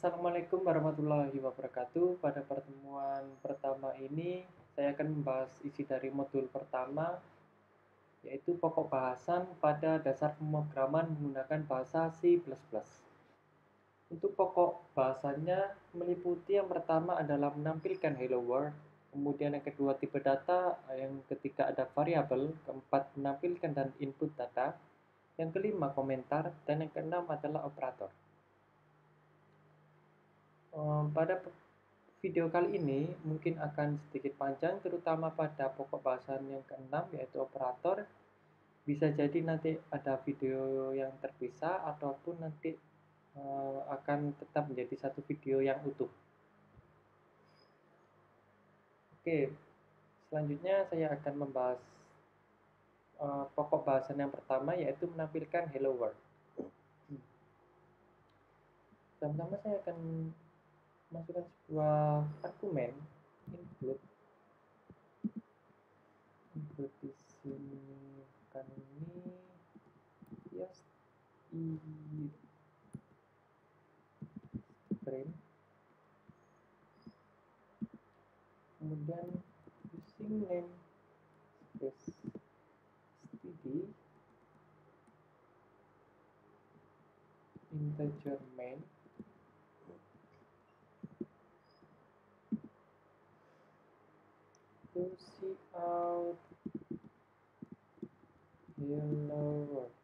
Assalamualaikum warahmatullahi wabarakatuh. Pada pertemuan pertama ini, saya akan membahas isi dari modul pertama, yaitu pokok bahasan pada dasar pemrograman menggunakan bahasa C++. Untuk pokok bahasannya meliputi yang pertama adalah menampilkan hello world, kemudian yang kedua tipe data, yang ketiga ada variabel, keempat menampilkan dan input data, yang kelima komentar, dan yang keenam adalah operator. Pada video kali ini mungkin akan sedikit panjang, terutama pada pokok bahasan yang keenam yaitu operator. Bisa jadi nanti ada video yang terpisah ataupun nanti akan tetap menjadi satu video yang utuh. Oke, selanjutnya saya akan membahas pokok bahasan yang pertama yaitu menampilkan hello world. Pertama saya akan masukkan sebuah argumen include di sini kan ini yes frame, kemudian using name space std integer main to see out hello world.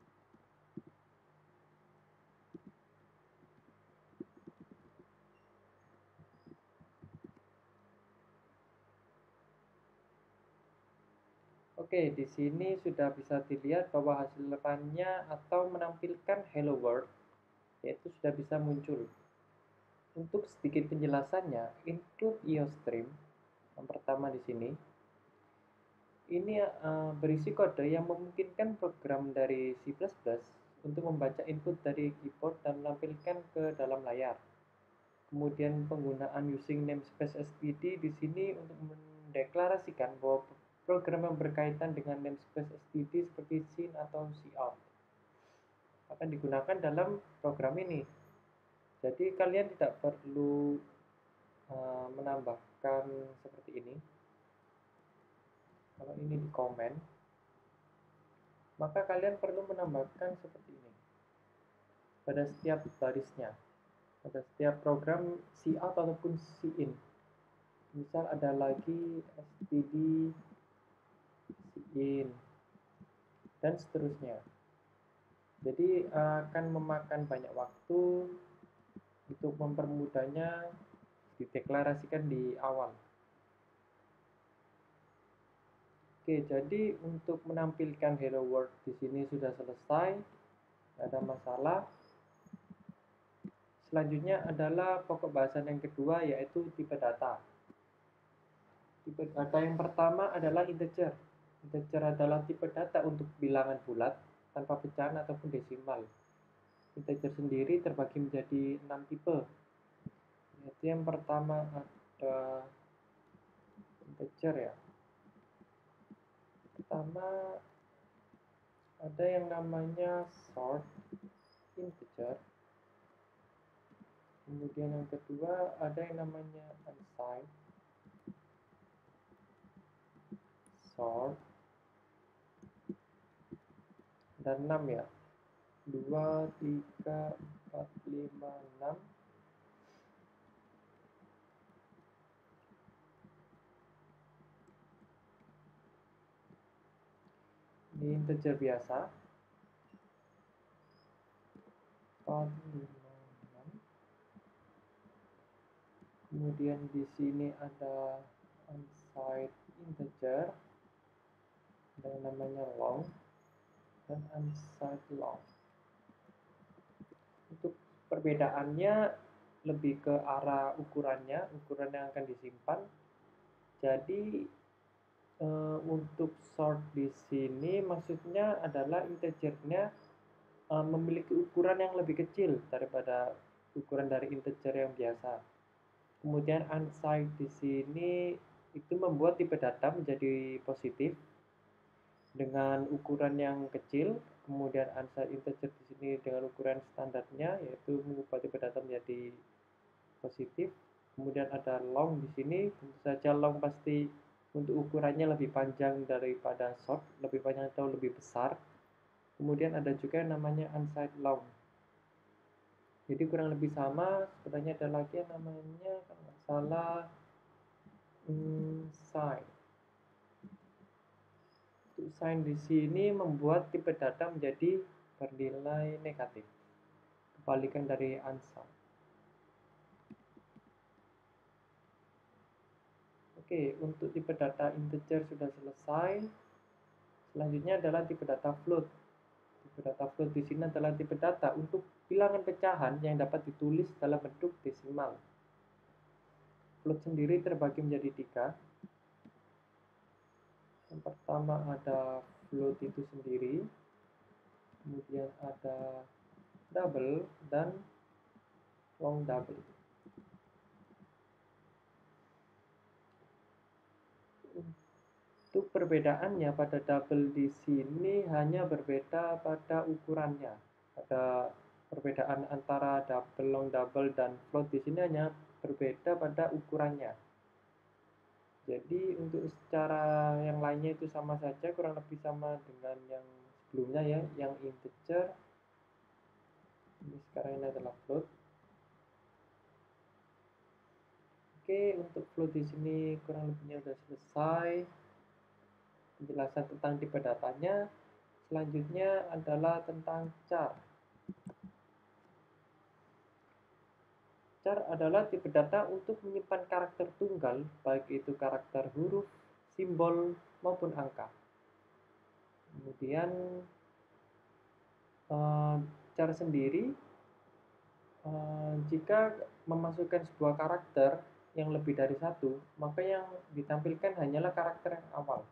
Oke, di sini sudah bisa dilihat bahwa hasil runnya atau menampilkan hello world yaitu sudah bisa muncul. Untuk sedikit penjelasannya, include iostream yang pertama di sini ini berisi kode yang memungkinkan program dari C++ untuk membaca input dari keyboard dan menampilkan ke dalam layar. Kemudian penggunaan using namespace std di sini untuk mendeklarasikan bahwa program yang berkaitan dengan namespace std seperti scene atau cout akan digunakan dalam program ini. Jadi kalian tidak perlu menambahkan seperti ini. Kalau ini di komen, maka kalian perlu menambahkan seperti ini pada setiap barisnya, pada setiap program cout ataupun cin. Misal ada lagi std cin dan seterusnya. Jadi akan memakan banyak waktu untuk mempermudahnya dideklarasikan di awal. Oke, jadi untuk menampilkan hello world di sini sudah selesai, tidak ada masalah. Selanjutnya adalah pokok bahasan yang kedua yaitu tipe data. Tipe data yang pertama adalah integer. Integer adalah tipe data untuk bilangan bulat tanpa pecahan ataupun desimal. Integer sendiri terbagi menjadi 6 tipe. Yaitu yang pertama ada integer ya. Pertama ada yang namanya short integer. Kemudian yang kedua ada yang namanya unsigned short dan 6 ya. 2, 3, 4, 5, 6. Ini integer biasa. 4, 5, 6. Kemudian di sini ada unsigned integer, ada yang namanya long dan unsigned long. Untuk perbedaannya lebih ke arah ukurannya, ukuran yang akan disimpan. Jadi untuk short di sini maksudnya adalah integernya memiliki ukuran yang lebih kecil daripada ukuran dari integer yang biasa. Kemudian unsigned di sini itu membuat tipe data menjadi positif dengan ukuran yang kecil. Kemudian unsigned integer di sini dengan ukuran standarnya yaitu mengubah tipe data menjadi positif. Kemudian ada long di sini, tentu saja long pasti untuk ukurannya lebih panjang daripada short, lebih panjang atau lebih besar. Kemudian ada juga yang namanya unsigned long. Jadi kurang lebih sama. Sebenarnya ada lagi yang namanya kalau nggak salah sign. Untuk sign di sini membuat tipe data menjadi bernilai negatif, kebalikan dari unsigned. Oke, untuk tipe data integer sudah selesai. Selanjutnya adalah tipe data float. Tipe data float di sini adalah tipe data untuk bilangan pecahan yang dapat ditulis dalam bentuk desimal. Float sendiri terbagi menjadi 3. Yang pertama ada float itu sendiri, kemudian ada double dan long double. Untuk perbedaannya pada double di sini hanya berbeda pada ukurannya. Ada perbedaan antara double, long double dan float di sini hanya berbeda pada ukurannya. Jadi untuk secara yang lainnya itu sama saja, kurang lebih sama dengan yang sebelumnya ya, yang integer. Ini sekarang ini adalah float. Oke, untuk float di sini kurang lebihnya sudah selesai. Penjelasan tentang tipe datanya. Selanjutnya adalah tentang char. Char adalah tipe data untuk menyimpan karakter tunggal, baik itu karakter huruf, simbol, maupun angka. Kemudian char sendiri, jika memasukkan sebuah karakter yang lebih dari satu, maka yang ditampilkan hanyalah karakter yang awal.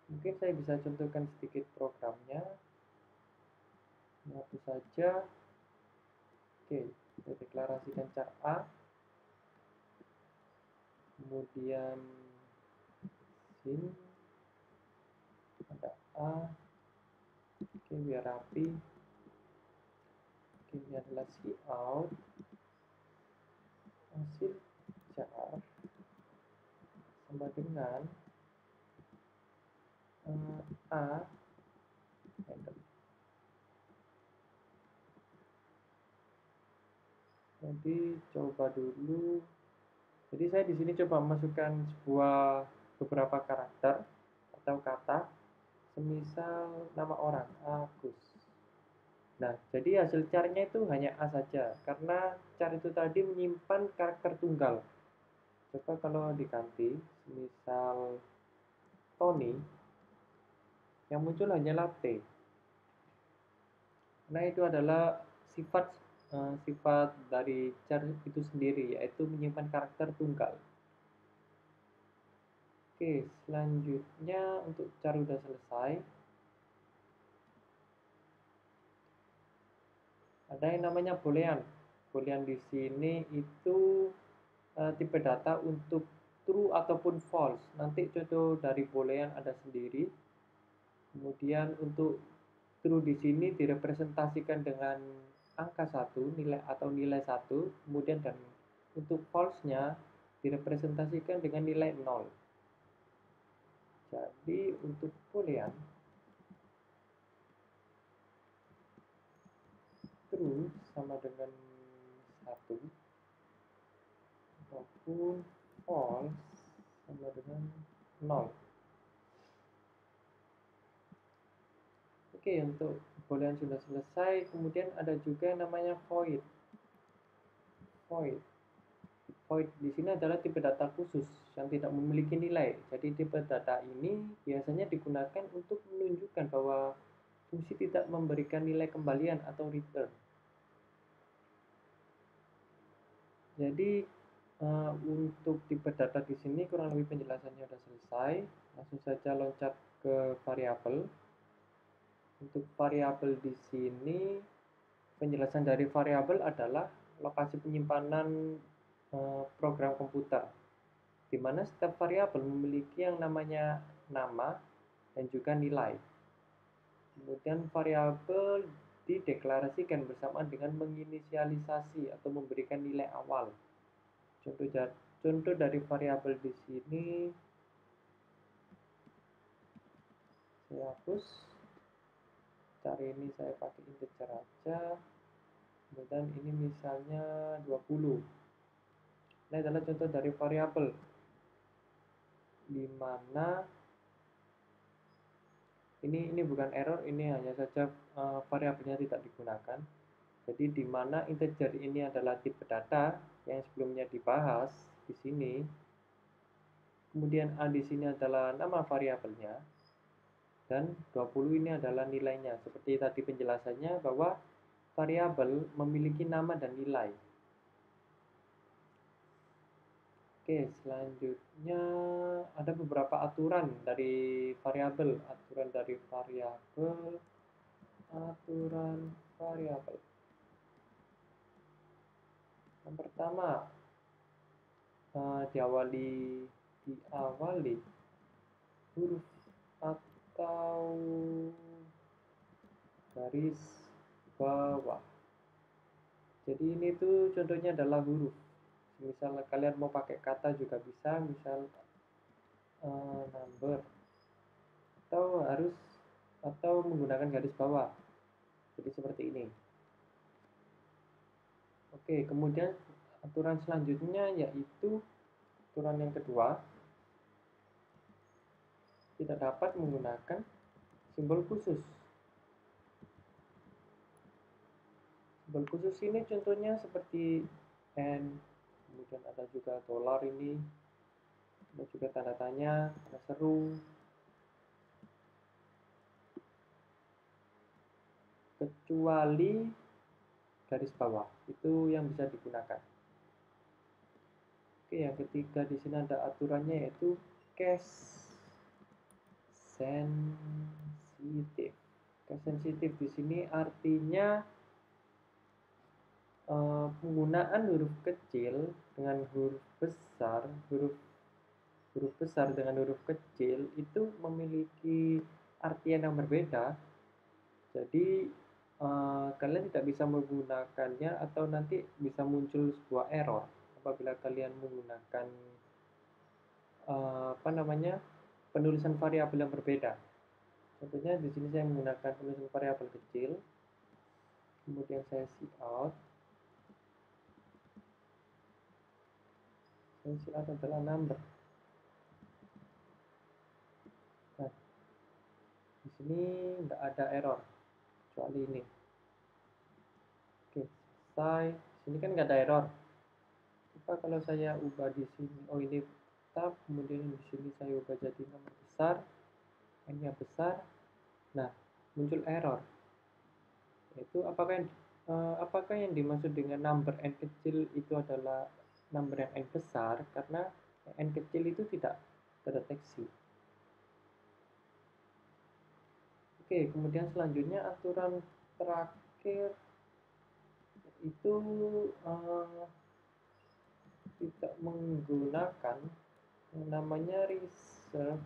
Mungkin saya bisa contohkan sedikit programnya. Satu saja. Oke, kita deklarasikan char A. Kemudian sin ada A. Oke, biar rapi. Oke, ini adalah cout. Hasil char sama dengan A enter. Jadi coba dulu. Jadi saya di sini coba masukkan beberapa karakter atau kata, semisal nama orang Agus. Nah, jadi hasil carnya itu hanya A saja, karena char itu tadi menyimpan karakter tunggal. Coba kalau diganti, misal Tony, yang muncul hanyalah T. Nah, itu adalah sifat dari char itu sendiri, yaitu menyimpan karakter tunggal. Oke, selanjutnya untuk char sudah selesai. Ada yang namanya boolean. Boolean di sini itu tipe data untuk true ataupun false. Nanti contoh dari boolean ada sendiri. Kemudian untuk true di sini direpresentasikan dengan angka 1, nilai atau nilai 1, kemudian dan untuk false-nya direpresentasikan dengan nilai 0. Jadi untuk boolean true sama dengan 1 ataupun false sama dengan 0. Oke, untuk boolean sudah selesai. Kemudian ada juga yang namanya void. Void di sini adalah tipe data khusus yang tidak memiliki nilai. Jadi tipe data ini biasanya digunakan untuk menunjukkan bahwa fungsi tidak memberikan nilai kembalian atau return. Jadi untuk tipe data di sini kurang lebih penjelasannya sudah selesai. Langsung saja loncat ke variabel. Untuk variabel di sini, penjelasan dari variabel adalah lokasi penyimpanan program komputer, di mana setiap variabel memiliki yang namanya nama dan juga nilai. Kemudian variabel dideklarasikan bersamaan dengan menginisialisasi atau memberikan nilai awal. Contoh dari variabel di sini saya hapus. Cari ini saya pakai integer aja. Kemudian ini misalnya 20. Ini adalah contoh dari variabel di mana ini bukan error, ini hanya saja variabelnya tidak digunakan. Jadi di mana integer ini adalah tipe data yang sebelumnya dibahas di sini. Kemudian A di sini adalah nama variabelnya dan 20 ini adalah nilainya. Seperti tadi penjelasannya bahwa variabel memiliki nama dan nilai. Oke, selanjutnya ada beberapa aturan dari variabel. Aturan variabel. Yang pertama, diawali huruf atau garis bawah. Jadi ini tuh contohnya adalah huruf. Misalnya kalian mau pakai kata juga bisa, misal number, atau menggunakan garis bawah. Jadi seperti ini. Oke, kemudian aturan selanjutnya yaitu aturan yang kedua, tidak dapat menggunakan simbol khusus. Simbol khusus ini contohnya seperti and, kemudian ada juga dolar ini, ada juga tanda tanya, ada seru, kecuali garis bawah itu yang bisa digunakan. Oke, yang ketiga di sini ada aturannya yaitu case sensitive. Case sensitive di sini artinya penggunaan huruf kecil dengan huruf besar, huruf besar dengan huruf kecil itu memiliki artian yang berbeda. Jadi kalian tidak bisa menggunakannya atau nanti bisa muncul sebuah error apabila kalian menggunakan penulisan variabel yang berbeda. Contohnya di sini saya menggunakan penulisan variabel kecil, kemudian saya cout. Cout adalah number. Nah, di sini nggak ada error kecuali ini. Oke, selesai. Di sini kan nggak ada error. Coba kalau saya ubah di sini, ini tab, kemudian di sini saya ubah jadi nomor besar, n-nya besar. Nah, muncul error. Yaitu apakah yang dimaksud dengan number n kecil itu adalah number yang n besar, karena n kecil itu tidak terdeteksi. Oke, kemudian selanjutnya aturan terakhir itu tidak menggunakan yang namanya reserve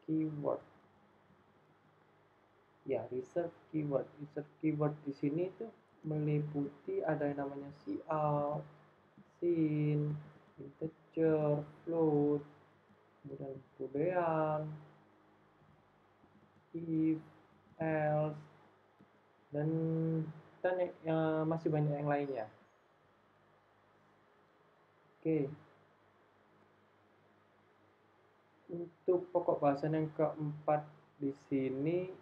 keyword. Ya, reserve keyword di sini itu meliputi ada yang namanya cout, sin, integer, float, kemudian boolean, if, else, dan masih banyak yang lainnya. Oke. Untuk pokok bahasan yang keempat di sini,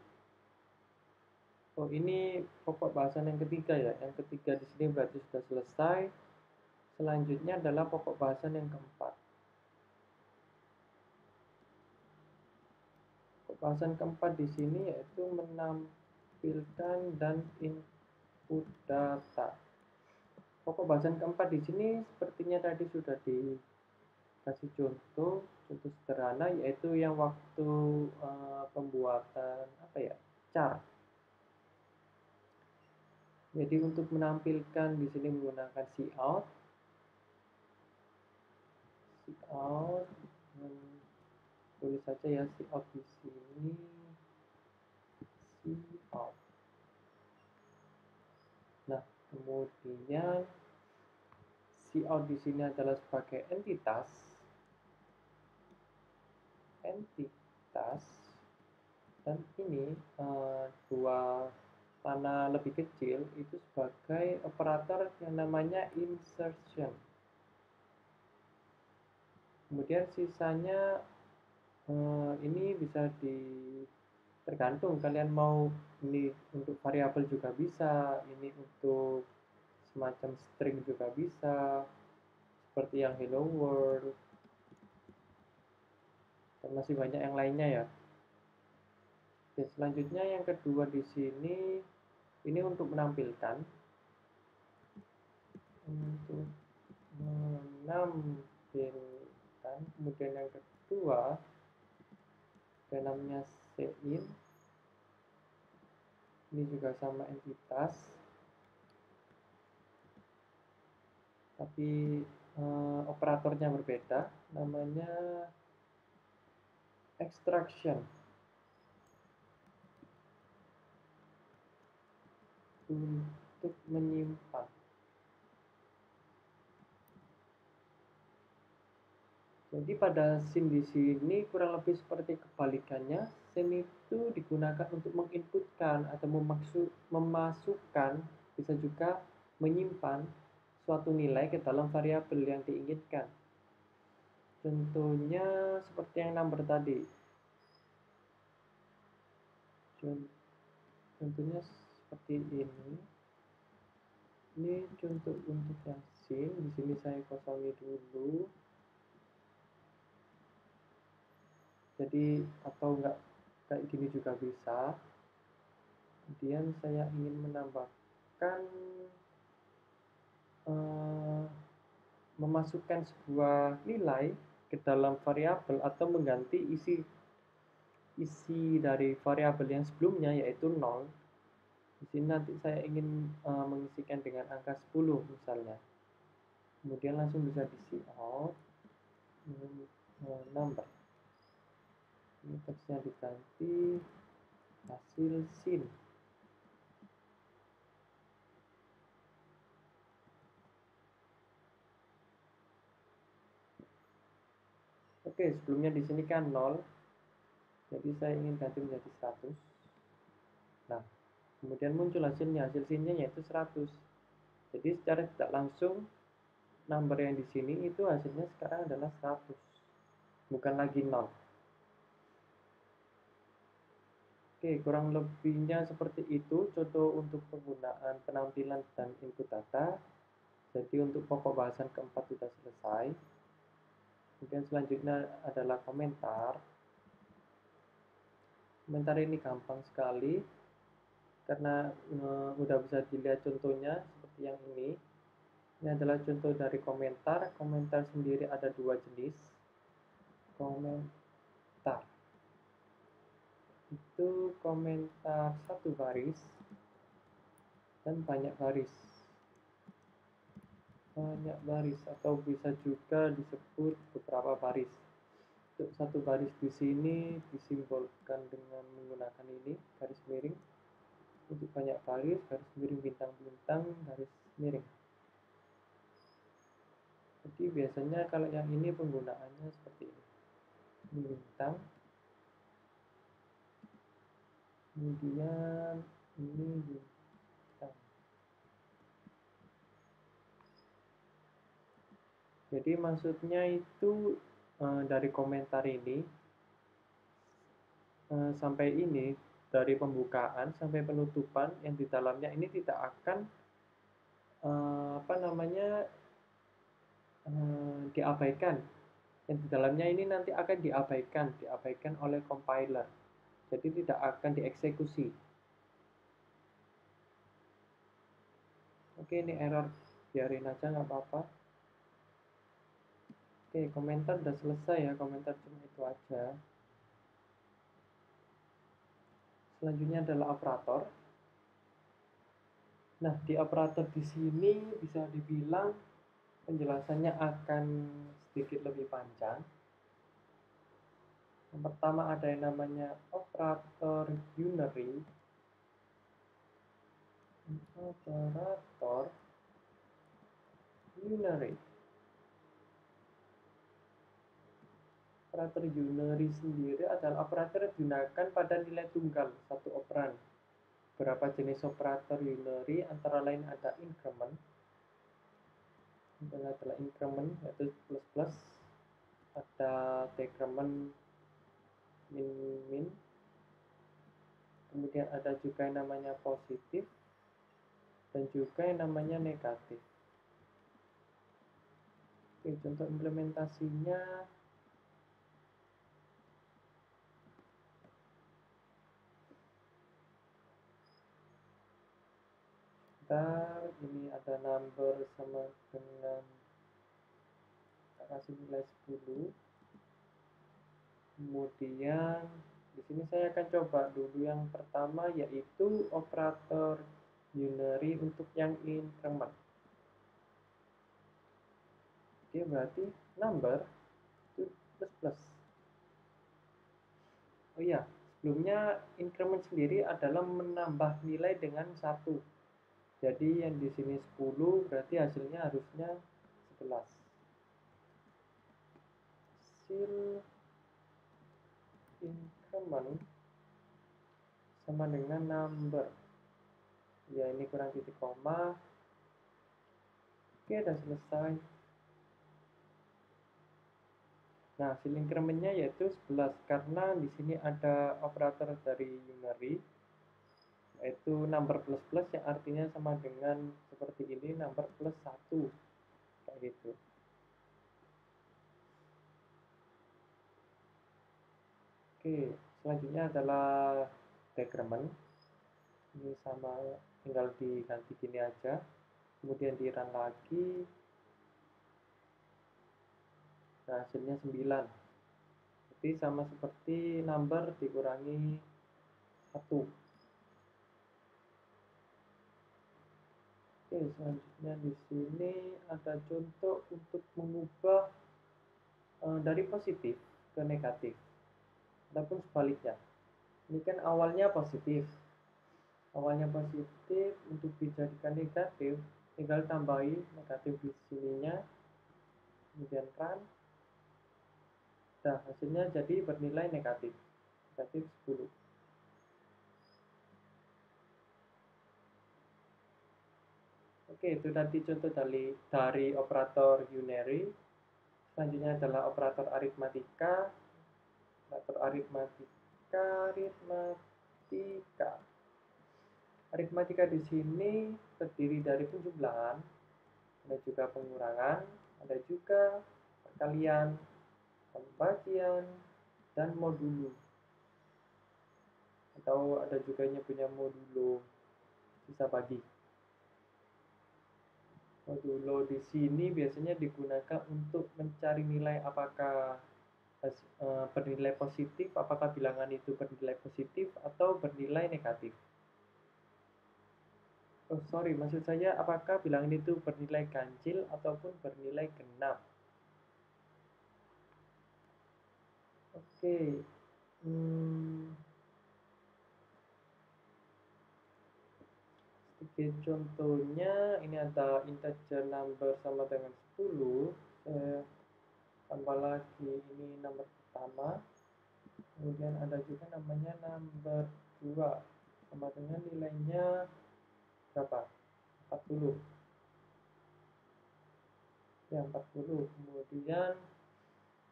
ini pokok bahasan yang ketiga ya. Yang ketiga di sini berarti sudah selesai. Selanjutnya adalah pokok bahasan yang keempat. Pokok bahasan keempat di sini yaitu menampilkan dan input data. Pokok bahasan keempat di sini sepertinya tadi sudah dikasih contoh sederhana, yaitu yang waktu pembuatan chart. Jadi untuk menampilkan di sini menggunakan cout, tulis saja ya cout di sini, cout. Nah, kemudian cout di sini adalah sebagai entitas, dan ini dua mana lebih kecil itu sebagai operator yang namanya insertion. Kemudian sisanya ini bisa tergantung kalian mau ini untuk variabel juga bisa, ini untuk semacam string juga bisa, seperti yang hello world, dan masih banyak yang lainnya ya. Oke, selanjutnya yang kedua di sini ini untuk menampilkan, kemudian yang kedua ada namanya sein, ini juga sama entitas tapi operatornya berbeda, namanya extraction untuk menyimpan. Jadi pada scene di sini kurang lebih seperti kebalikannya, scene itu digunakan untuk menginputkan atau memasukkan, bisa juga menyimpan suatu nilai ke dalam variabel yang diinginkan. Contohnya seperti yang number tadi. Contohnya seperti ini. Ini contoh untuk yang scene. Di sini saya kosongi dulu. Jadi atau enggak kayak gini juga bisa. Kemudian saya ingin menambahkan memasukkan sebuah nilai ke dalam variabel atau mengganti isi dari variabel yang sebelumnya yaitu 0. Di sini nanti saya ingin mengisikan dengan angka 10 misalnya. Kemudian langsung bisa di cout number. Ini teksnya diganti hasil scene. Oke, sebelumnya di sini kan 0. Jadi saya ingin ganti menjadi 100. Nah, kemudian muncul hasilnya. Hasil scene-nya yaitu 100. Jadi secara tidak langsung number yang di sini itu hasilnya sekarang adalah 100. Bukan lagi 0. Oke, kurang lebihnya seperti itu contoh untuk penggunaan penampilan dan input data. Jadi untuk pokok bahasan keempat sudah selesai. Kemudian selanjutnya adalah komentar. Komentar ini gampang sekali karena udah bisa dilihat contohnya seperti yang ini. Ini adalah contoh dari komentar. Komentar sendiri ada dua jenis. Komentar itu komentar satu baris dan banyak baris atau bisa juga disebut beberapa baris. Untuk satu baris di sini disimbolkan dengan menggunakan ini garis miring. Untuk banyak baris, garis miring bintang-bintang, garis miring. Jadi biasanya kalau yang ini penggunaannya seperti ini. Ini bintang, kemudian ini bintang. Jadi maksudnya itu dari komentar ini sampai ini, dari pembukaan sampai penutupan yang di dalamnya ini tidak akan diabaikan. Yang di dalamnya ini nanti akan diabaikan oleh compiler. Jadi tidak akan dieksekusi. Oke, ini error, biarin aja nggak apa-apa. Oke, komentar udah selesai ya, komentar cuma itu aja. Selanjutnya adalah operator. Nah, di operator di sini bisa dibilang penjelasannya akan sedikit lebih panjang. Yang pertama ada yang namanya operator unary. Operator unary. Operator unary sendiri adalah operator yang digunakan pada nilai tunggal satu operan. Beberapa jenis operator unary antara lain ada increment, adalah increment yaitu plus plus, ada decrement min min, kemudian ada juga yang namanya positif dan juga yang namanya negatif. Oke, contoh implementasinya ini ada number sama dengan kasih nilai 10. Kemudian di sini saya akan coba dulu yang pertama yaitu operator unary untuk yang increment. Oke, berarti number itu plus plus. Oh iya, sebelumnya increment sendiri adalah menambah nilai dengan 1. Jadi yang di sini 10 berarti hasilnya harusnya 11. Hasil increment sama dengan number. Ya, ini kurang titik koma. Oke, udah selesai. Nah, hasil incrementnya yaitu 11 karena di sini ada operator dari unary yaitu number plus plus yang artinya sama dengan seperti ini, number plus 1 kayak gitu. Oke, selanjutnya adalah decrement. Ini sama, tinggal diganti gini aja, kemudian di run lagi. Nah, hasilnya 9. Jadi sama seperti number dikurangi 1. Oke, selanjutnya di sini ada contoh untuk mengubah dari positif ke negatif ataupun sebaliknya. Ini kan awalnya positif. Awalnya positif, untuk dijadikan negatif tinggal tambahin negatif di sininya, kemudian run. Nah, hasilnya jadi bernilai negatif 10. Oke, itu tadi contoh dari operator unary. Selanjutnya adalah operator aritmatika. Operator aritmatika. Aritmatika di sini terdiri dari penjumlahan, ada juga pengurangan, ada juga perkalian, pembagian, dan modulo. Atau ada juga yang punya modulo bisa bagi. Modulo di sini biasanya digunakan untuk mencari nilai apakah bernilai positif, apakah bilangan itu bernilai positif atau bernilai negatif. Oh sorry, maksud saya apakah bilangan itu bernilai ganjil ataupun bernilai genap. Oke, sedikit contohnya, ini ada integer number sama dengan 10. Saya tambah lagi, ini nomor pertama. Kemudian ada juga namanya number 2 sama dengan nilainya berapa? 40. Ya, 40. Kemudian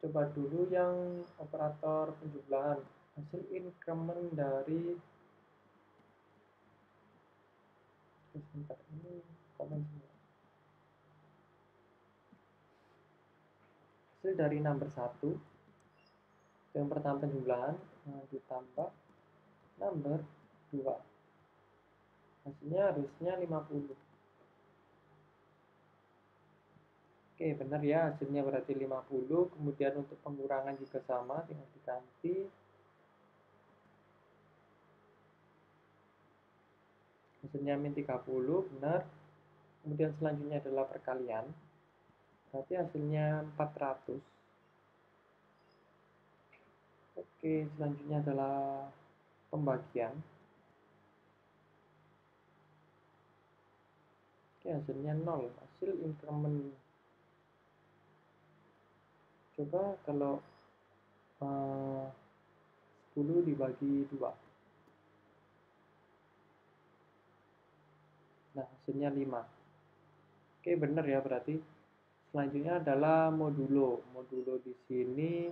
coba dulu yang operator penjumlahan. Hasil increment dari sebentar, ini komen semua. Hasil dari number 1, yang pertama penjumlahan, ditambah number 2. Hasilnya harusnya 50. Oke, benar ya, hasilnya berarti 50. Kemudian untuk pengurangan juga sama, tinggal diganti. Hasilnya min 30, benar. Kemudian selanjutnya adalah perkalian. Berarti hasilnya 400. Oke, selanjutnya adalah pembagian. Oke, hasilnya 0, hasil increment. Coba kalau 10 dibagi 2. Nah, hasilnya 5. Oke, benar ya berarti. Selanjutnya adalah modulo. Modulo di sini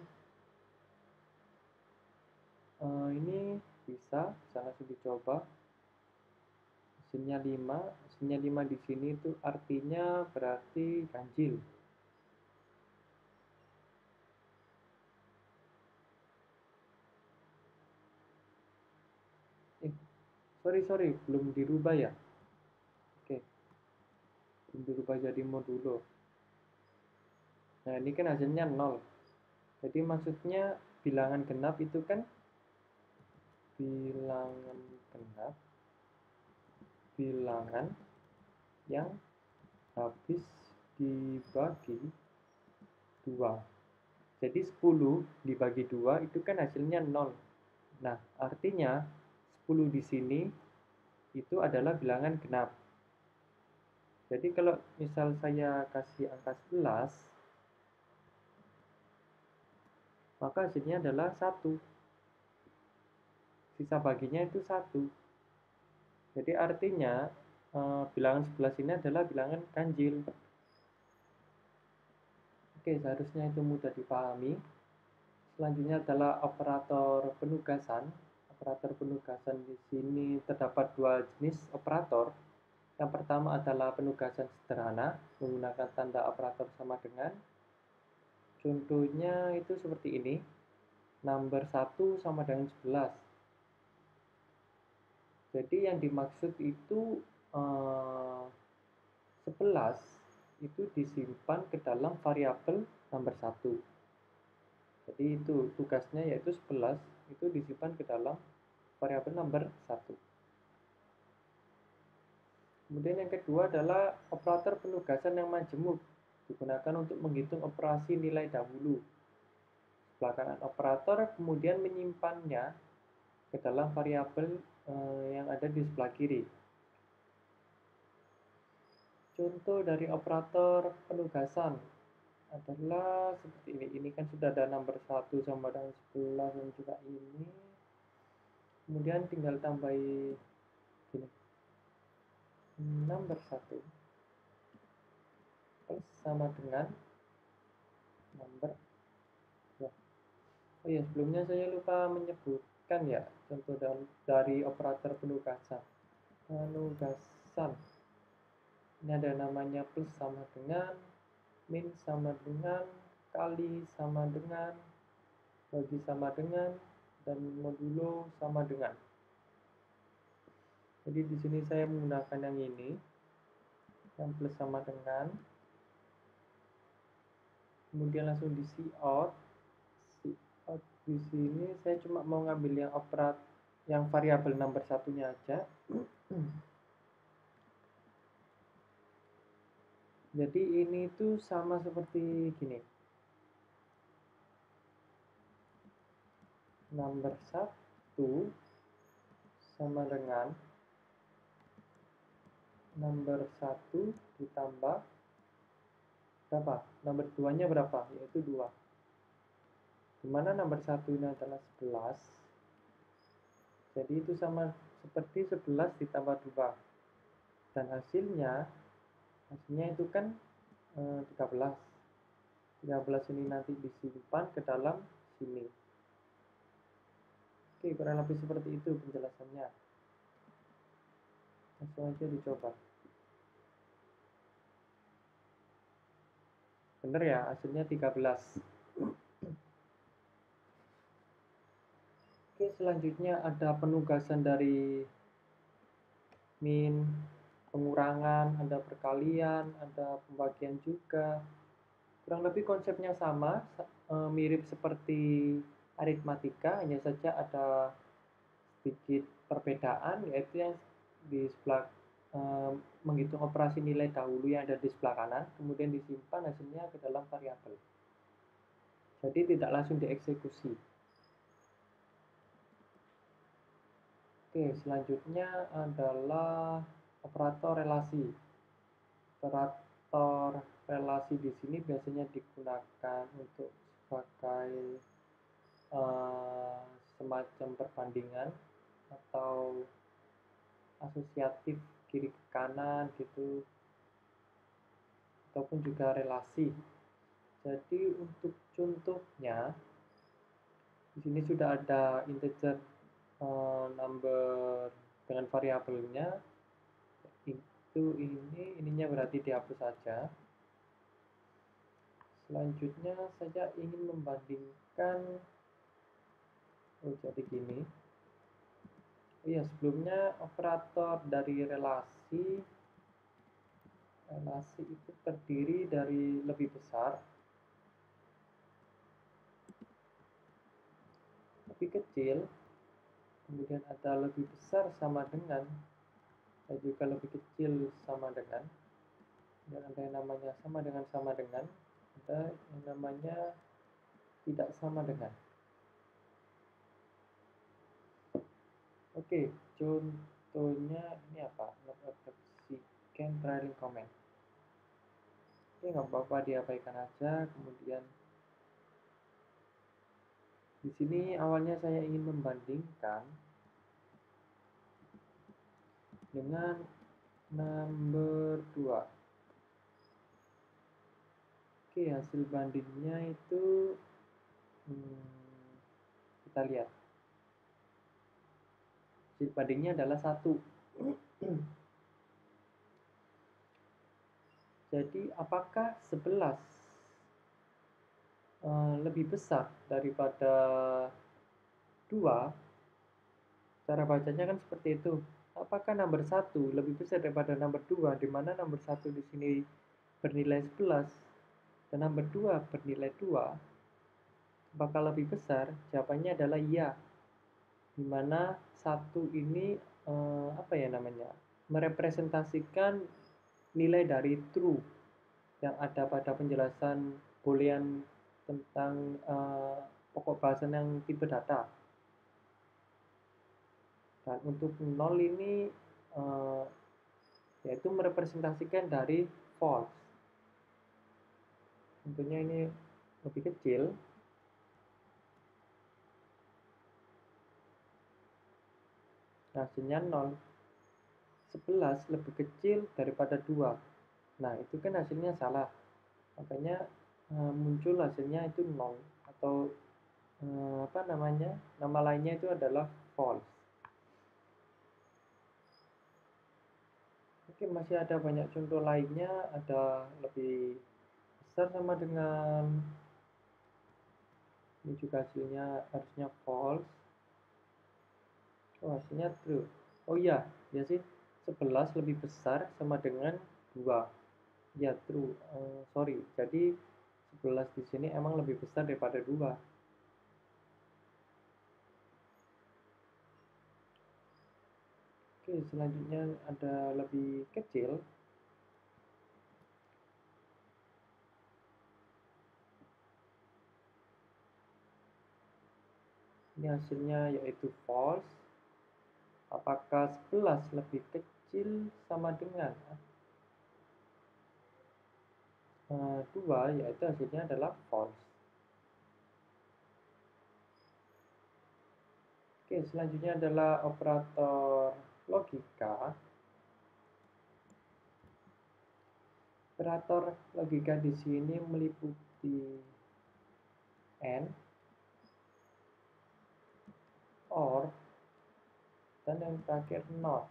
ini bisa langsung dicoba. Hasilnya 5. Hasilnya 5 di sini itu artinya berarti ganjil. Sorry, belum dirubah ya. Oke, belum dirubah jadi modulo. Nah, ini kan hasilnya 0. Jadi maksudnya bilangan genap itu kan bilangan yang habis dibagi 2. Jadi 10 dibagi 2 itu kan hasilnya 0. Nah, artinya 10 di sini itu adalah bilangan genap. Jadi kalau misal saya kasih angka 11, maka hasilnya adalah 1. Sisa baginya itu 1. Jadi artinya bilangan 11 ini adalah bilangan ganjil. Oke, seharusnya itu mudah dipahami. Selanjutnya adalah operator penugasan. Operator penugasan di sini terdapat 2 jenis operator. Yang pertama adalah penugasan sederhana menggunakan tanda operator sama dengan. Contohnya itu seperti ini. Number 1 sama dengan 11. Jadi yang dimaksud itu 11 itu disimpan ke dalam variabel number 1. Jadi itu tugasnya yaitu 11 itu disimpan ke dalam variabel number 1. Kemudian yang kedua adalah operator penugasan yang majemuk, digunakan untuk menghitung operasi nilai dahulu. Belakangan operator kemudian menyimpannya ke dalam variabel yang ada di sebelah kiri. Contoh dari operator penugasan adalah seperti ini. Ini kan sudah ada number 1 sama dengan 11 dan juga ini. Kemudian tinggal tambahi gini. Number 1 plus sama dengan number 2. Oh ya, sebelumnya saya lupa menyebutkan ya contoh dari operator penugasan. Ini ada namanya plus sama dengan, min sama dengan, kali sama dengan, bagi sama dengan, dan modulo sama dengan. Jadi di sini saya menggunakan yang ini, yang plus sama dengan. Kemudian langsung di cout. Cout di sini saya cuma mau ngambil yang yang variabel number satunya aja. Jadi ini tuh sama seperti gini. Number 1 sama dengan number 1 ditambah berapa? Number 2-nya berapa? Yaitu 2. Dimana number 1 ini adalah 11. Jadi itu sama seperti 11 ditambah 2. Dan hasilnya itu kan 13. 13 ini nanti disimpan ke dalam sini. Oke, kurang lebih seperti itu penjelasannya. Langsung aja dicoba. Bener ya, hasilnya 13. Oke, selanjutnya ada penugasan dari min, pengurangan, ada perkalian, ada pembagian juga. Kurang lebih konsepnya sama, mirip seperti aritmatika, hanya saja ada sedikit perbedaan, yaitu yang di sebelah menghitung operasi nilai dahulu yang ada di sebelah kanan, kemudian disimpan hasilnya ke dalam variabel. Jadi tidak langsung dieksekusi. Oke, selanjutnya adalah operator relasi. Operator relasi di sini biasanya digunakan untuk sebagai semacam perbandingan atau asosiatif kiri ke kanan gitu, ataupun juga relasi. Jadi untuk contohnya di sini sudah ada integer number dengan variabelnya, itu ininya berarti dihapus saja. Selanjutnya saya ingin membandingkan, jadi gini. Iya, sebelumnya operator dari relasi itu terdiri dari lebih besar, lebih kecil, kemudian ada lebih besar sama dengan, dan juga lebih kecil sama dengan, dan ada yang namanya sama dengan, ada yang namanya tidak sama dengan. Oke, contohnya ini apa? Not exception trailing comment. Oke, nggak apa-apa, diabaikan aja. Kemudian di sini awalnya saya ingin membandingkan dengan number 2. Oke, hasil bandingnya itu kita lihat. Hasil bandingnya adalah 1. Jadi apakah 11 lebih besar daripada 2? Cara bacanya kan seperti itu. Apakah nomor 1 lebih besar daripada nomor 2, di mana nomor 1 di sini bernilai 11 dan nomor 2 bernilai 2? Apakah lebih besar? Jawabannya adalah iya. Di mana 1 ini apa ya namanya? Merepresentasikan nilai dari true yang ada pada penjelasan boolean tentang pokok bahasan yang tipe data. Dan untuk 0 ini yaitu merepresentasikan dari false. Tentunya ini lebih kecil. Nah, hasilnya 0. 11 lebih kecil daripada 2. Nah, itu kan hasilnya salah. Makanya muncul hasilnya itu 0, atau apa namanya? Nama lainnya itu adalah false. Oke, masih ada banyak contoh lainnya, ada lebih besar sama dengan, ini juga hasilnya harusnya false. Oh, hasilnya true. Oh iya, ya sih, 11 lebih besar sama dengan 2. Ya, true. Sorry, jadi 11 di sini emang lebih besar daripada 2. Oke, selanjutnya ada lebih kecil. Ini hasilnya yaitu false. Apakah 11 lebih kecil sama dengan 2? Yaitu hasilnya adalah false. Oke, selanjutnya adalah operator logika. Operator logika di sini meliputi AND, OR, dan yang terakhir NOT.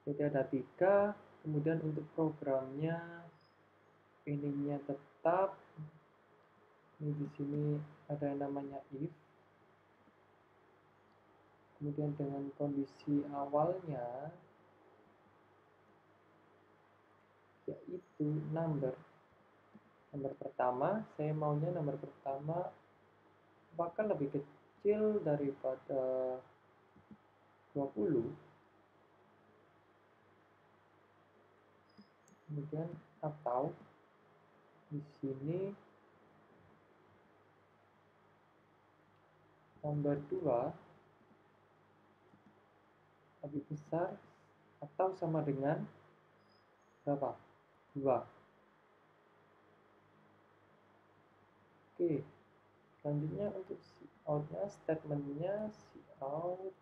Jadi ada 3, kemudian untuk programnya ininya tetap. Ini di sini ada yang namanya if. Kemudian dengan kondisi awalnya yaitu number pertama, saya maunya nomor pertama bahkan lebih kecil daripada 20. Kemudian atau di sini nomor 2 lebih besar atau sama dengan berapa? 2. Oke, selanjutnya untuk cout-nya, statementnya cout.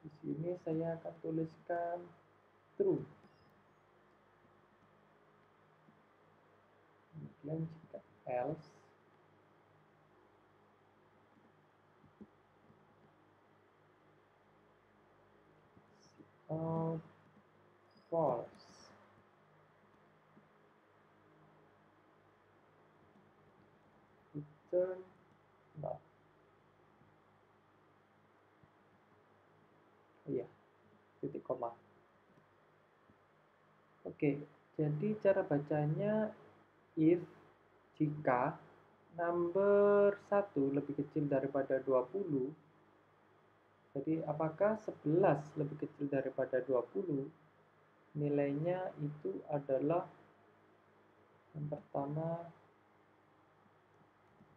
Di sini saya akan tuliskan true. Kemudian jika else, cout false. Return null. Oh iya, titik koma. Oke, jadi cara bacanya if jika number 1 lebih kecil daripada 20, jadi apakah 11 lebih kecil daripada 20, nilainya itu adalah yang pertama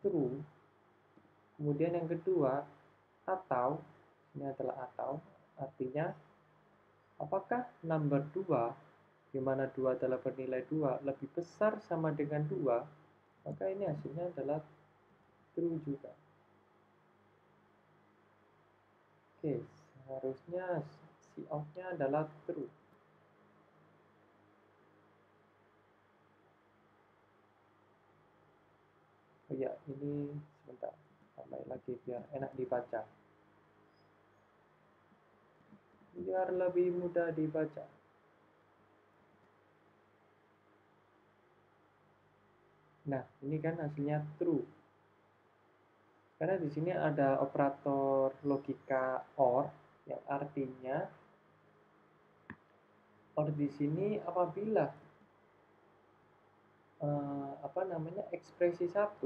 true, kemudian yang kedua atau, ini adalah atau, artinya apakah number 2, di mana 2 adalah bernilai 2, lebih besar sama dengan 2, maka ini hasilnya adalah true juga. Oke, seharusnya cout-nya adalah true. Oh ya, ini sebentar, tambahin lagi biar enak dibaca. Biar lebih mudah dibaca. Nah, ini kan hasilnya true. Karena di sini ada operator logika OR yang artinya OR di sini apabila ekspresi 1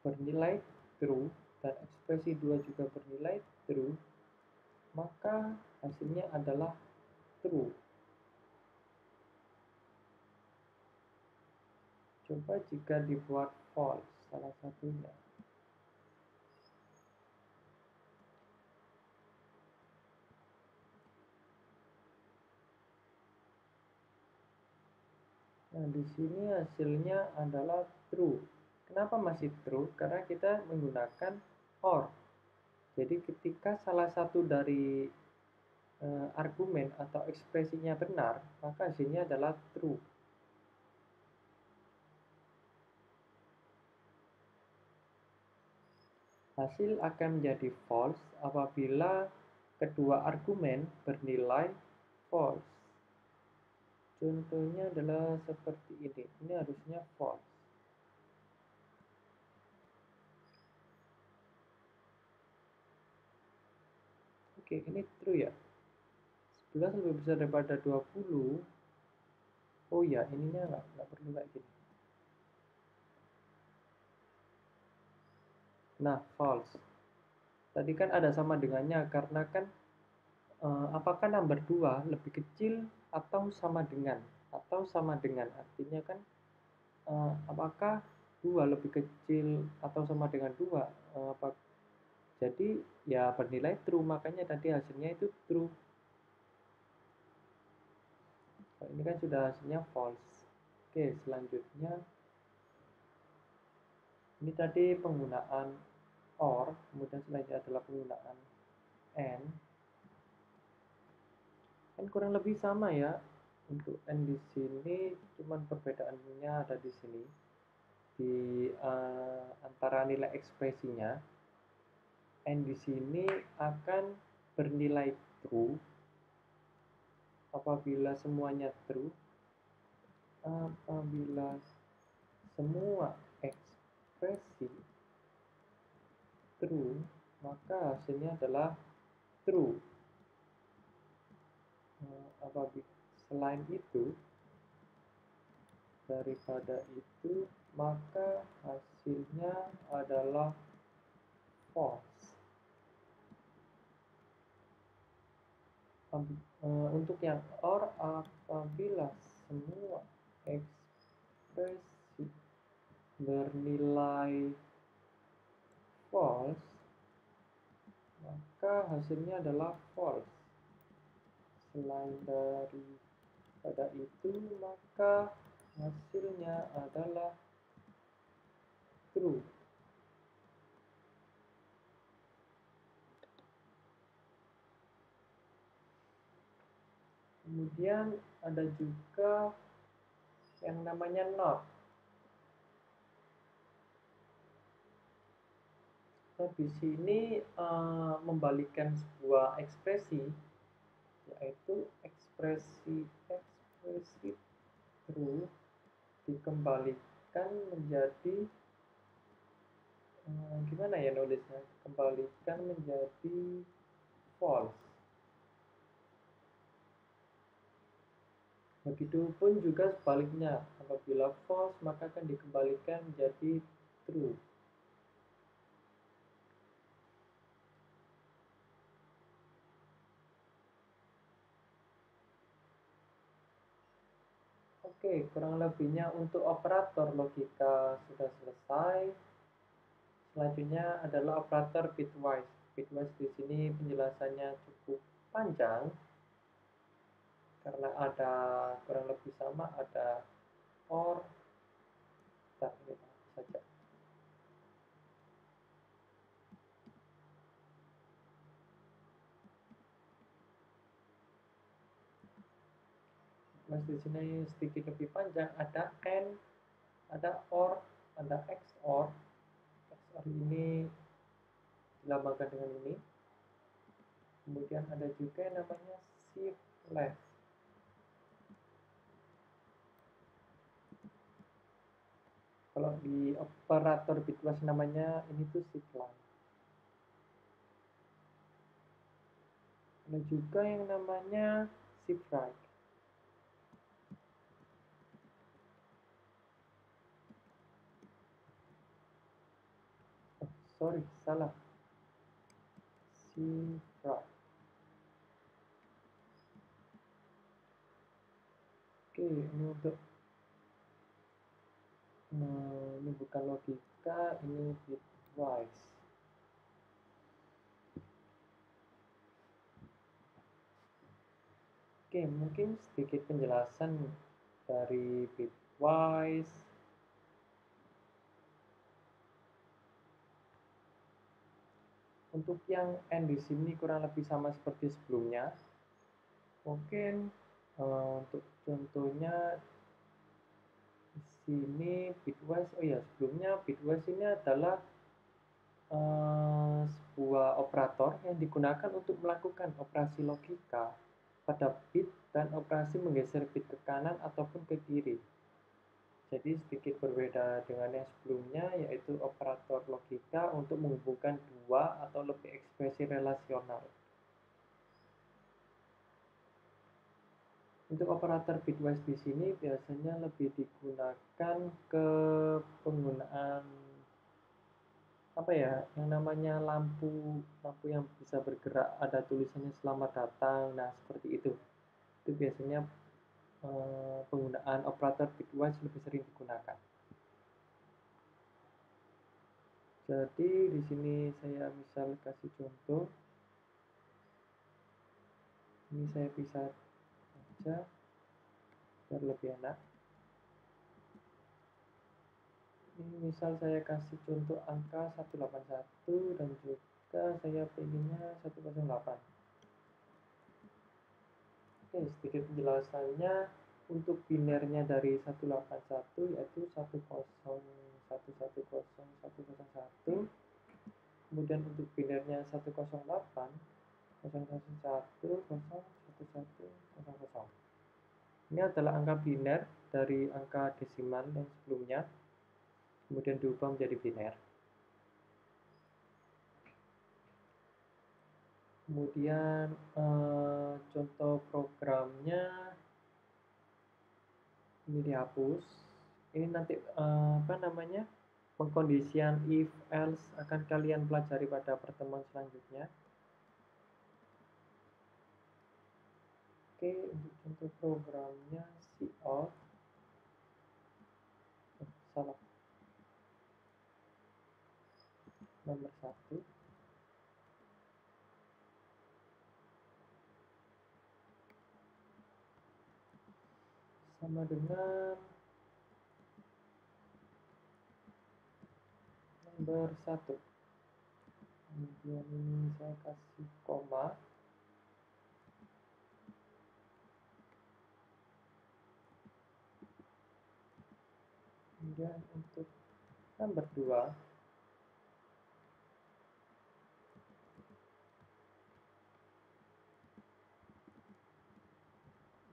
bernilai true dan ekspresi 2 juga bernilai true, maka hasilnya adalah true. Coba jika dibuat false salah satunya. Nah, di sini hasilnya adalah true. Kenapa masih true? Karena kita menggunakan OR. Jadi ketika salah satu dari argumen atau ekspresinya benar, maka hasilnya adalah true. Hasil akan menjadi false apabila kedua argumen bernilai false. Contohnya adalah seperti ini. Ini harusnya false. Oke, ini true ya. 11 lebih besar daripada 20. Oh ya, ininya nggak perlu kayak gini. Nah, false. Tadi kan ada sama dengannya karena kan apakah number 2 lebih kecil atau sama dengan, artinya kan apakah 2 lebih kecil atau sama dengan 2, jadi ya bernilai true, makanya tadi hasilnya itu true. Ini kan sudah hasilnya false. Oke, selanjutnya ini tadi penggunaan OR, kemudian selanjutnya adalah penggunaan AND. Kan kurang lebih sama ya. Untuk N di sini cuman perbedaannya ada di sini, di antara nilai ekspresinya. N di sini akan bernilai true apabila semuanya true. Apabila semua ekspresi true, maka hasilnya adalah true. Apabila selain itu, daripada itu, maka hasilnya adalah false. Untuk yang OR, apabila semua ekspresi bernilai false, maka hasilnya adalah false. Selain daripada itu, maka hasilnya adalah true. Kemudian ada juga yang namanya not. Nah, di sini membalikkan sebuah ekspresi, yaitu ekspresi true dikembalikan menjadi gimana ya nulisnya? Kembalikan menjadi false. Begitupun juga sebaliknya, apabila false maka akan dikembalikan menjadi true. Oke, kurang lebihnya untuk operator logika sudah selesai. Selanjutnya adalah operator bitwise. Bitwise di sini penjelasannya cukup panjang karena ada kurang lebih sama, ada or. Ini saja. Di sini sedikit lebih panjang, ada and, ada or, ada XOR. XOR ini dilambangkan dengan ini. Kemudian ada juga yang namanya shift left. Kalau di operator bitwise namanya ini tuh shift left. Ada juga yang namanya shift right. Sorry, salah. Shift right. Oke, ini untuk ini bukan logika, ini bitwise. Oke, mungkin sedikit penjelasan dari bitwise. Untuk yang N di sini kurang lebih sama seperti sebelumnya. Mungkin untuk contohnya di sini bitwise. Oh ya, sebelumnya bitwise ini adalah sebuah operator yang digunakan untuk melakukan operasi logika pada bit dan operasi menggeser bit ke kanan ataupun ke kiri. Jadi sedikit berbeda dengan yang sebelumnya, yaitu operator logika untuk menghubungkan dua atau lebih ekspresi relasional. Untuk operator bitwise di sini biasanya lebih digunakan ke penggunaan apa ya, yang namanya lampu yang bisa bergerak, ada tulisannya selamat datang. Nah, seperti itu. Itu biasanya penggunaan operator bitwise lebih sering digunakan. Jadi di sini saya misal kasih contoh. Ini saya bisa baca biar lebih enak. Ini misal saya kasih contoh angka 181 dan juga saya pengennya 108. Oke, sedikit penjelasannya. Untuk binernya dari 181 yaitu 101101101. Kemudian untuk binernya 108 011101100. Ini adalah angka biner dari angka desimal yang sebelumnya, kemudian diubah menjadi biner. Kemudian contoh programnya ini dihapus. Ini nanti pengkondisian if else akan kalian pelajari pada pertemuan selanjutnya. Oke, untuk contoh programnya cout. Salah. Nomor 1. sama dengan nomor 1. Kemudian ini saya kasih koma. Kemudian untuk nomor 2,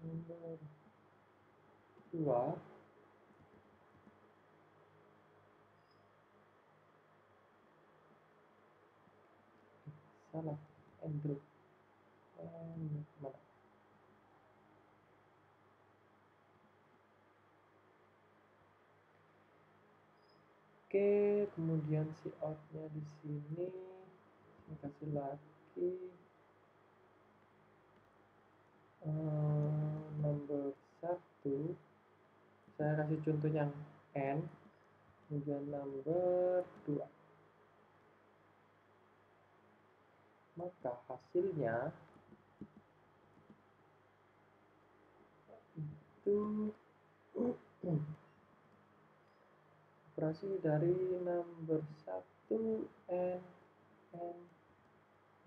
nomor 2 salah, Android mana? Oke, kemudian si outnya di sini saya kasih lagi nomor 1, saya kasih contoh yang N, kemudian nomor 2, maka hasilnya itu operasi dari nomor 1 N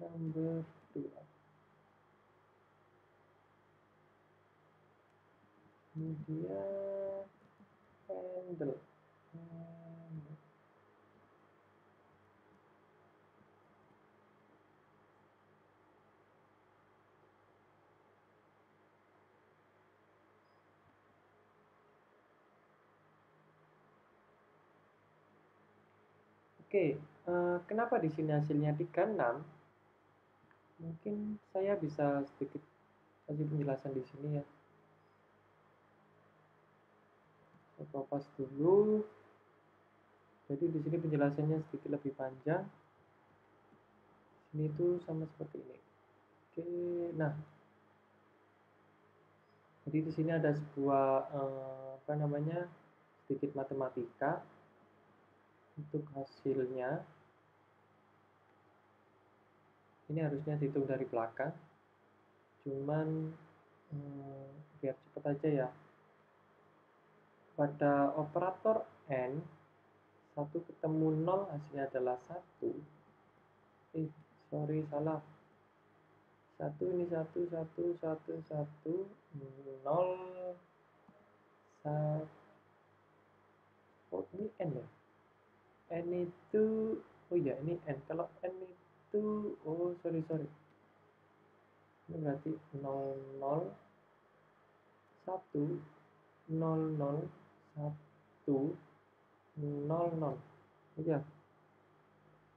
nomor 2, kemudian handle. Oke, kenapa di sini hasilnya 36? Mungkin saya bisa sedikit kasih penjelasan di sini ya. Saya kopas dulu. Jadi di sini penjelasannya sedikit lebih panjang. Ini tuh sama seperti ini. Oke, nah, jadi di sini ada sebuah sedikit matematika untuk hasilnya. Ini harusnya dihitung dari belakang, cuman biar cepat aja ya. Pada operator N 1 ketemu 0 hasilnya adalah 1. Sorry, salah. 1 ini 1 1 1 1 0 1. Oh, ini N ya. N itu, oh iya ini N. Kalau N itu, oh sorry. Ini berarti 0 0 1 0 0 1 0 0. Iya.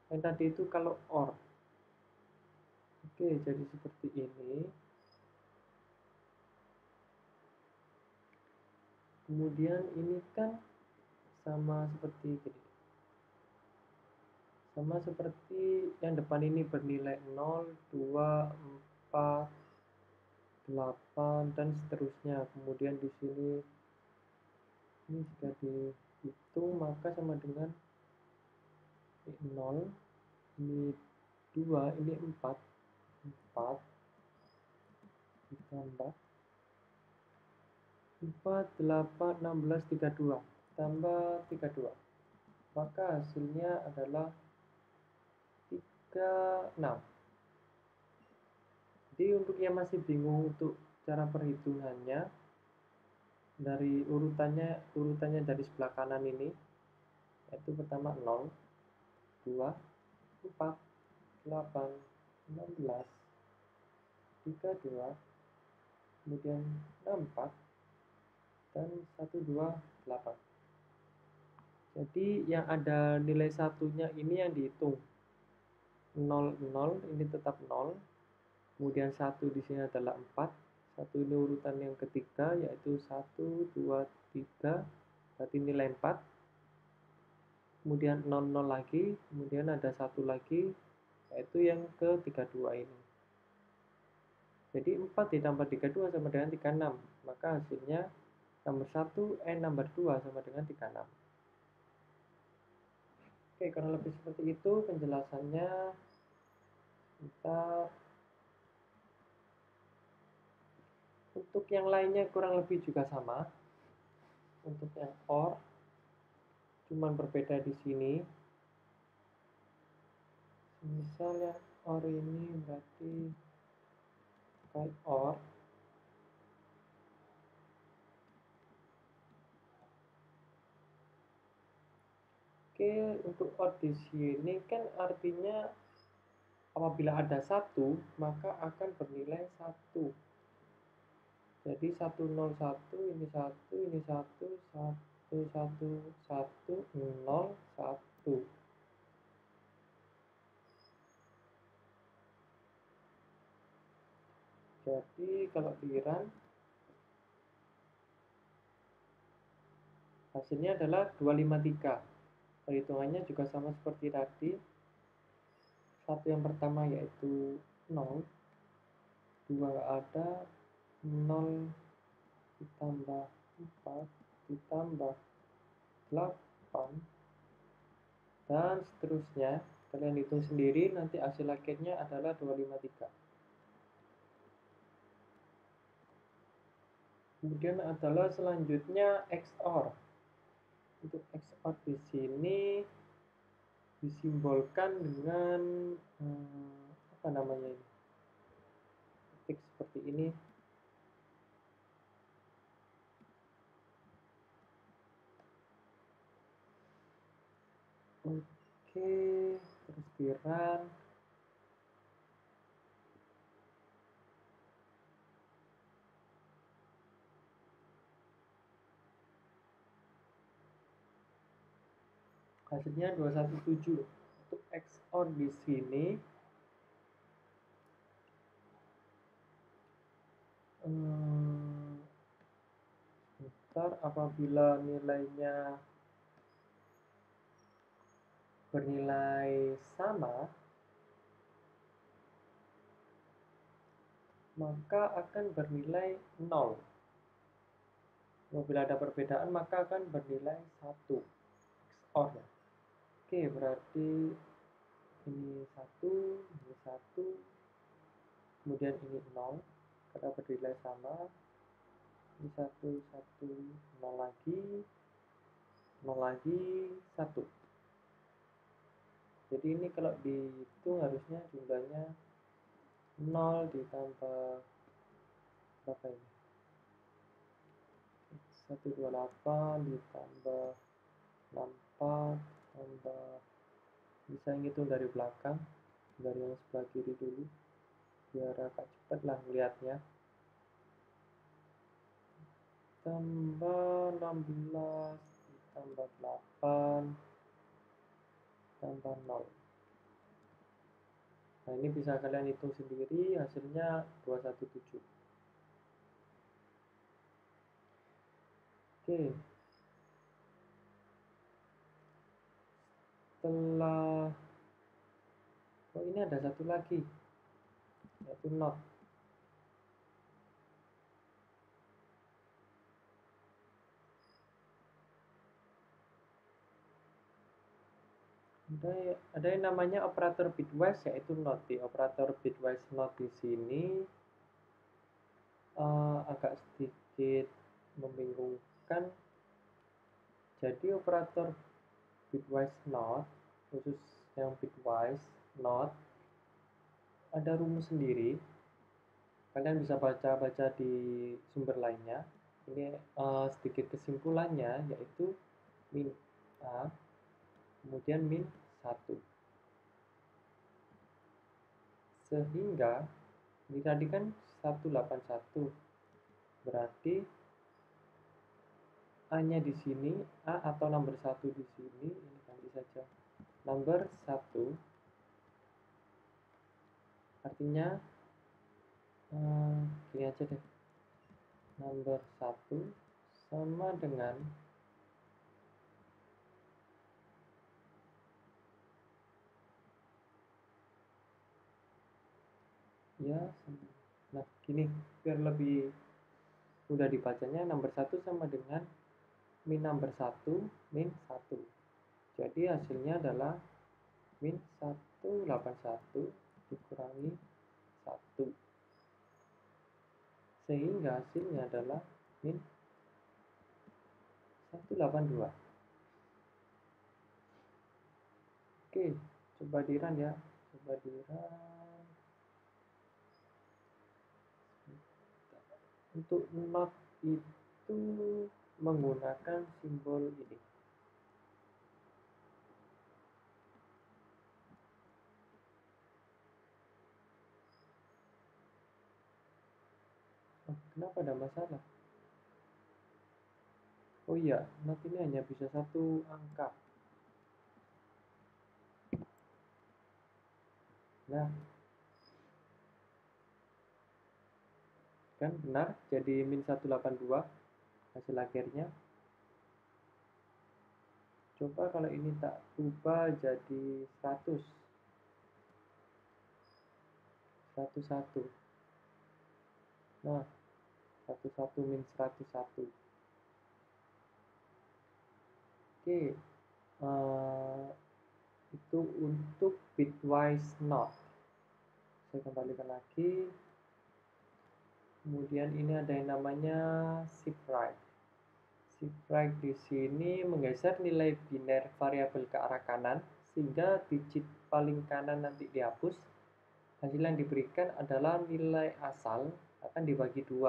Yang tadi itu kalau OR. Oke, jadi seperti ini. Kemudian ini kan sama seperti gini. Sama seperti yang depan ini bernilai 0, 2, 4, 8 dan seterusnya. Kemudian di sini ini jika dihitung maka sama dengan 0, ini 2, ini 4 ditambah 4, 8, 16, 32 tambah 32, maka hasilnya adalah 36. Jadi untuk yang masih bingung untuk cara perhitungannya, dari urutannya dari sebelah kanan ini, yaitu pertama 0, 2, 4, 8, 16, 32, kemudian 64 dan 128. Jadi yang ada nilai satunya ini yang dihitung 0 0, ini tetap 0, kemudian 1 di sini adalah 4, 1 ini urutan yang ketiga yaitu 1 2 3, berarti nilai 4, kemudian 0 0 lagi, kemudian ada 1 lagi yaitu yang ke 32 ini. Jadi 4 ditambah 32 sama dengan 36, maka hasilnya nomor 1 N nomor 2 sama dengan 36. Oke, kurang lebih seperti itu penjelasannya. Kita untuk Untuk yang lainnya kurang lebih juga sama. Untuk yang OR, cuman berbeda di sini. Misal yang OR ini berarti type OR. Oke, untuk OR di sini kan artinya apabila ada 1, maka akan bernilai 1. Jadi 101, ini 1, ini 1, 1, 1, 1, 0, 1. Jadi kalau di run, hasilnya adalah 253. Perhitungannya juga sama seperti tadi. Satu yang pertama yaitu 0, 2 nggak ada, 0 ditambah 4 ditambah 8 dan seterusnya. Kalian hitung sendiri, nanti hasil akhirnya adalah 253. Kemudian adalah selanjutnya XOR. Untuk XOR di sini disimbolkan dengan apa namanya ini? Ketik seperti ini. Oke, terus di run. Hasilnya 217. Untuk XOR di sini ntar apabila nilainya bernilai sama, maka akan bernilai 0. Apabila ada perbedaan, maka akan bernilai 1. XOR ya. Oke, berarti ini 1, ini 1, kemudian ini 0, karena bernilai sama. Ini 1, 1, 0 lagi, 0 lagi, 1. Jadi ini kalau dihitung harusnya jumlahnya 0 ditambah berapa ini? 128 ditambah 64 tambah, bisa ngitung dari belakang, dari yang sebelah kiri dulu biar agak cepat lah melihatnya. Tambah 16 ditambah 8 tambah 0. Nah, ini bisa kalian hitung sendiri, hasilnya 217. Oke. Setelah ini ada satu lagi, yaitu not. Ada yang namanya operator bitwise, yaitu not. Di operator bitwise not di sini agak sedikit membingungkan. Jadi operator bitwise not, khusus yang bitwise not, ada rumus sendiri. Kalian bisa baca-baca di sumber lainnya. Ini sedikit kesimpulannya, yaitu min A kemudian min 1. Sehingga ini tadi kan 181. Berarti A-nya di sini, A atau nomor 1 di sini, ini ganti saja. Nomor 1 artinya gini aja deh. Nomor 1 sama dengan ya, nah gini biar lebih mudah dibacanya, nomor 1 sama dengan min nomor 1 min 1. Jadi hasilnya adalah min 181 dikurangi 1. sehingga hasilnya adalah min 182. Oke, coba di run ya, coba di run. Untuk not itu menggunakan simbol ini. Oh, kenapa ada masalah? Oh iya, not ini hanya bisa satu angka. Nah, kan benar, jadi min 182 hasil akhirnya. Coba kalau ini tak ubah jadi 100. 11. Nah, 11 min 101. Oke, itu untuk bitwise not. Saya kembalikan lagi. Kemudian ini ada yang namanya shift right. Shift right di sini menggeser nilai biner variabel ke arah kanan sehingga digit paling kanan nanti dihapus. Hasil yang diberikan adalah nilai asal akan dibagi 2.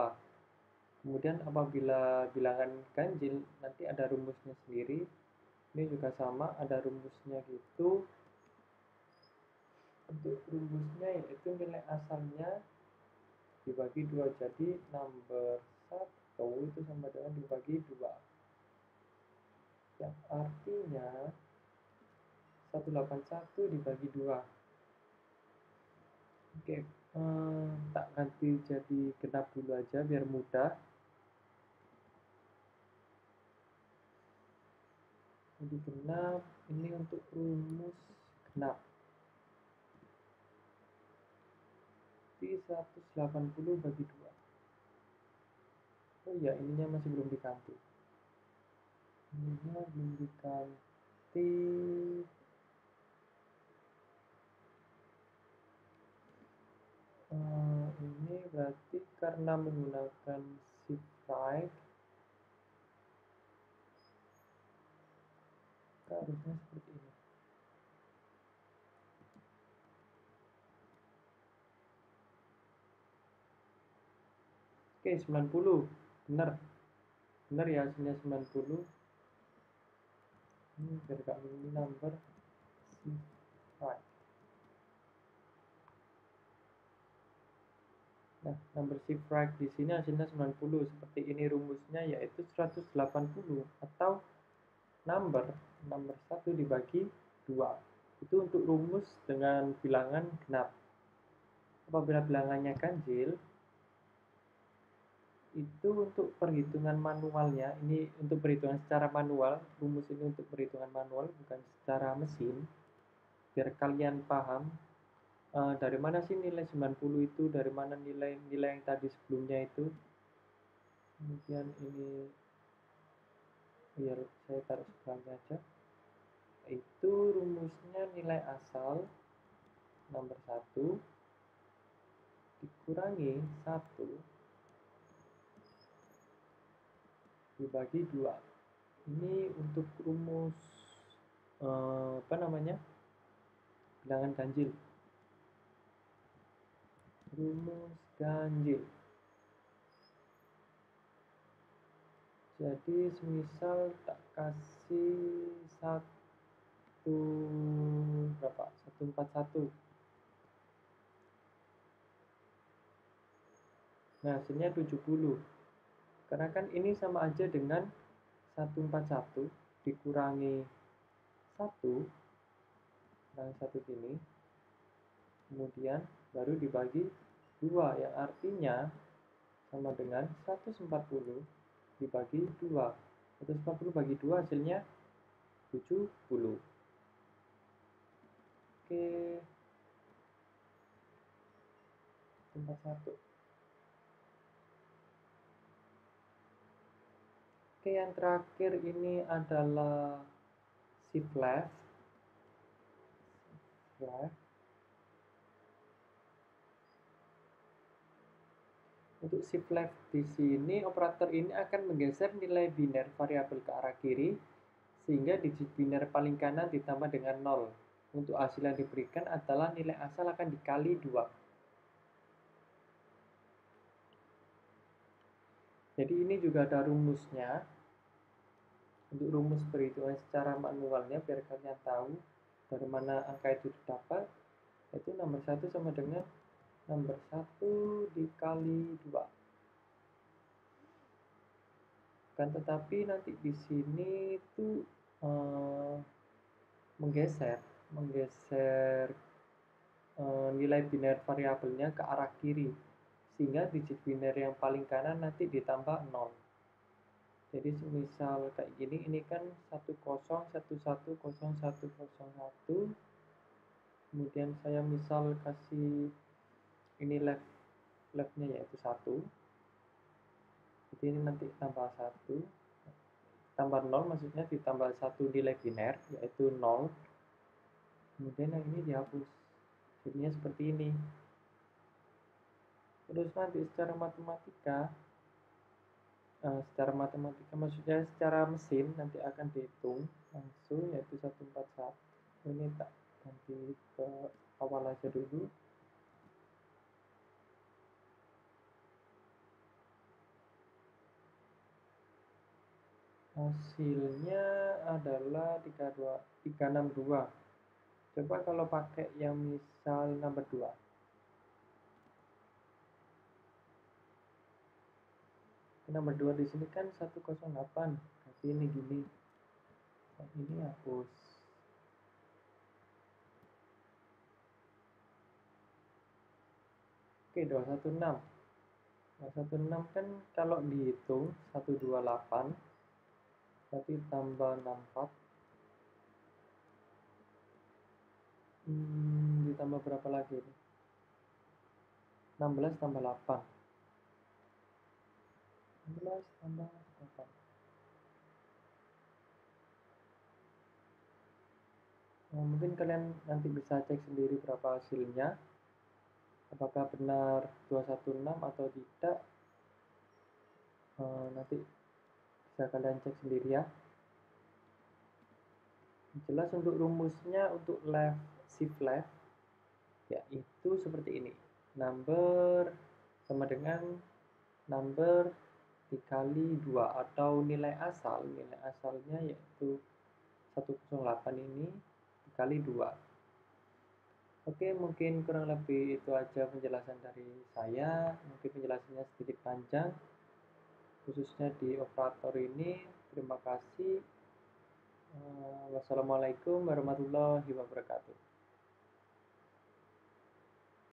Kemudian apabila bilangan ganjil nanti ada rumusnya sendiri. Ini juga sama, ada rumusnya gitu. Untuk rumusnya yaitu nilai asalnya dibagi 2, jadi number 1 itu sama dengan dibagi 2, yang artinya 181 dibagi 2. Oke, tak ganti jadi genap dulu aja biar mudah. Jadi genap ini untuk rumus genap di 180 bagi 2. Oh iya, ininya masih belum diganti. Ininya belum diganti. Ini berarti karena menggunakan shift right, harusnya seperti ini. Oke, 90. Benar. Benar ya, hasilnya 90. Ini biar gak number shift right. Nah, number shift right di sini hasilnya 90. Seperti ini rumusnya, yaitu 180 atau number 1 dibagi 2. Itu untuk rumus dengan bilangan genap. Apabila bilangannya ganjil, itu untuk perhitungan manualnya, ini untuk perhitungan secara manual, rumus ini untuk perhitungan manual bukan secara mesin, biar kalian paham dari mana sih nilai 90 itu, dari mana nilai yang tadi sebelumnya itu. Kemudian ini biar saya taruh sebelahnya aja, itu rumusnya nilai asal nomor 1 dikurangi 1 dibagi 2. Ini untuk rumus bilangan ganjil. Rumus ganjil. Jadi semisal tak kasih 141. Nah, hasilnya 70. Karena kan ini sama aja dengan 141 dikurangi 1 kurang 1 gini. Kemudian baru dibagi 2, yang artinya sama dengan 140 dibagi 2. 140 bagi 2 hasilnya 70. Oke. 41. Oke, yang terakhir ini adalah shift left. Untuk shift left di sini, operator ini akan menggeser nilai biner variabel ke arah kiri, sehingga digit biner paling kanan ditambah dengan 0. Untuk hasil yang diberikan adalah nilai asal akan dikali 2. Jadi ini juga ada rumusnya. Untuk rumus perhitungan secara manualnya, biar kalian tahu dari mana angka itu didapat, itu nomor 1 sama dengan nomor 1 dikali 2. Kan tetapi nanti di sini itu menggeser nilai biner variabelnya ke arah kiri, sehingga digit biner yang paling kanan nanti ditambah 0. Jadi semisal kayak gini, ini kan 10110101, kemudian saya misal kasih ini leftnya yaitu 1, jadi ini nanti tambah 1 tambah 0, maksudnya ditambah 1 nilai biner yaitu 0, kemudian yang ini dihapus, jadinya seperti ini. Terus nanti secara matematika maksudnya secara mesin nanti akan dihitung langsung yaitu 141. Ini tak ganti ke awal aja dulu. Hasilnya adalah 362. Coba kalau pakai yang misal nomor 2. Nomor 2 di sini kan 108. Berarti ini gini. Ini hapus. Oke, 216. 216 kan kalau dihitung 128, berarti tambah 64. Ditambah berapa lagi ini? 16 tambah 8. 16 tambah 8. Nah, mungkin kalian nanti bisa cek sendiri berapa hasilnya. Apakah benar 216 atau tidak. Nanti bisa kalian cek sendiri ya. Jelas untuk rumusnya untuk shift left yaitu seperti ini. Number sama dengan number dikali 2 atau nilai asalnya yaitu 108 ini dikali 2. Oke, mungkin kurang lebih itu aja penjelasan dari saya. Mungkin penjelasannya sedikit panjang khususnya di operator ini. Terima kasih. Wassalamualaikum warahmatullahi wabarakatuh.